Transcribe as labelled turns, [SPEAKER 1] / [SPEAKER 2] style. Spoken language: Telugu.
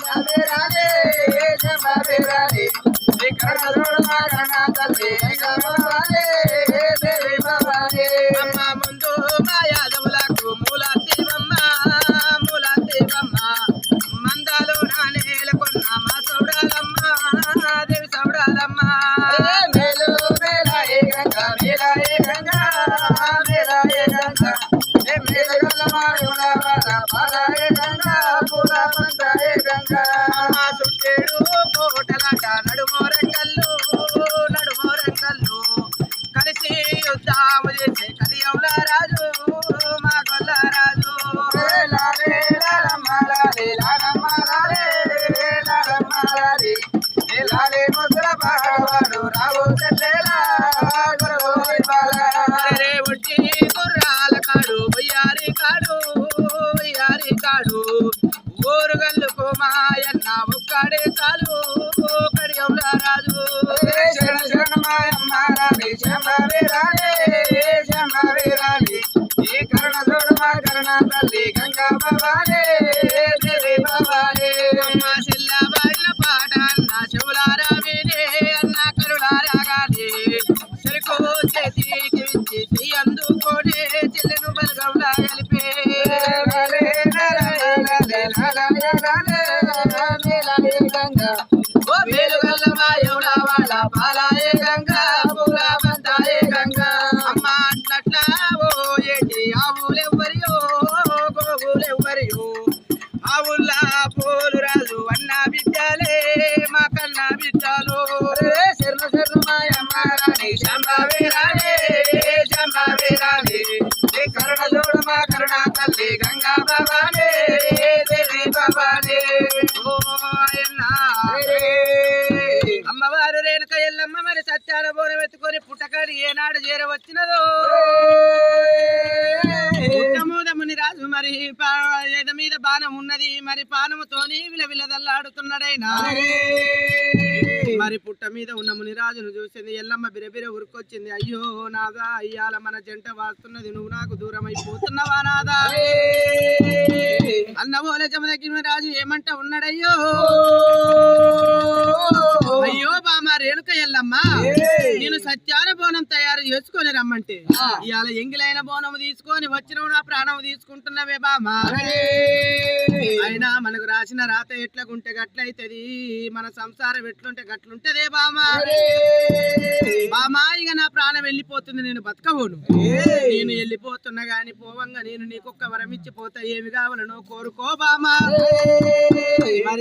[SPEAKER 1] రాధే రాధే జంబాబే రాధే కరణోడు మా కరణ తల్లి గంగాబాలే దేవి బాబాలే అమ్మ ముందు మా యాదవులకు మూలాదేవమ్మ మూలాదేవమ్మ మందాలు నానేలకొన్న మా సౌడాలమ్మ దేవి సౌడాలమ్మ మేలు మేలాయే గంగా మేలాయే గంగా మేలాయే గంగా మేలగల్ల మాయుల బాల బాలాయే గంగా పూల పంతాయే గంగా మా సుట్టేడు కోటలాట నడుమోరంగల్లు నడుమోరంగల్లు కలిసి యుద్ధాము చేసే కలియౌల రాజు మా గొల్ల రాజు లాలే లాలమ్మ లాలే లాలమ్మ లాలే లాలమ్మ లాలే లాలే ముద్ర బావాడు రావు చెల్లెలా గురవోయ్ బాలా రే ఉట్టి గుర్రాల కాడు బయ్యారి కాడు బయ్యారి కాడు ఊరుగల్లుకు మాయన్న ఒక్కడే చాలు కడియౌల రాజు శరణ శరణ మాయమ్మ రాణి శంభవి రాణి శంభవి రాణి ఈ కరుణ చూడు మా కరుణ తల్లి గంగా బాబాలే దేవి బాబాలే అమ్మ సిల్లబాయిల పాట అన్న శివులారా వినే అన్న కరుణారా గాని చెరుకు చేతికి విచ్చి చెయ్యందుకోనే చెల్లెను బలగంలా కలిపే గంగా ఓ మేలుగల్ల మాయౌల వాళ్ళ పాలాయే గంగా పూల పంతాయే గంగా అమ్మ అట్లట్లా ఓ ఏంటి ఆవులెవ్వరియో గోగులెవ్వరియో ఆవుల్లా పోలు రాజు అన్న బిడ్డలే మా కన్న బిడ్డలు శర్మ శర్మ మాయమ్మ రాణి శంభవి రాణి శంభవి రాణి కరుణ చూడు మా కరుణ తల్లి గంగా బాబాలే దేవి బాబాలే ఓ అయ్యన్నా అమ్మవారు రేణుక ఎల్లమ్మ మరి సత్యాన బోనం ఎత్తుకొని పుట్టకాడి ఏనాడు చేరవచ్చినదో పుట్టమూదముని రాజు మరి ఎద మీద బాణం ఉన్నది మరి పానముతోని విలవిలదల్లాడుతున్నాడైనా మరి పుట్ట మీద ఉన్న ముని రాజును చూసింది ఎల్లమ్మ బిరబిర ఉరుకొచ్చింది అయ్యో నాదా అయ్యాల మన జంట వాస్తున్నది నువ్వు నాకు దూరం అయిపోతున్నావా నాదా అన్నబోలే చమదగిన రాజు ఏమంట ఉన్నాడయ్యో అయ్యో బామ రేణుక ఎల్లమ్మ నేను సత్యాన బోనం తయారు చేసుకొని రమ్మంటే ఇవాళ ఎంగిలైన బోనం తీసుకొని వచ్చిన నా ప్రాణం తీసుకుంటున్నవే బామ అయినా మనకు రాసిన రాత ఎట్లకుంటే గట్లయితది మన సంసారం ఎట్లుంటే గట్లుంటదే బామా బామా ఇక నా ప్రాణం వెళ్ళిపోతుంది నేను బతకబోను నేను వెళ్ళిపోతున్నా గాని పోవంగా నేను నీకొక్క వరం ఇచ్చిపోతా ఏమి కావాలనో కోరుకో బామా మరి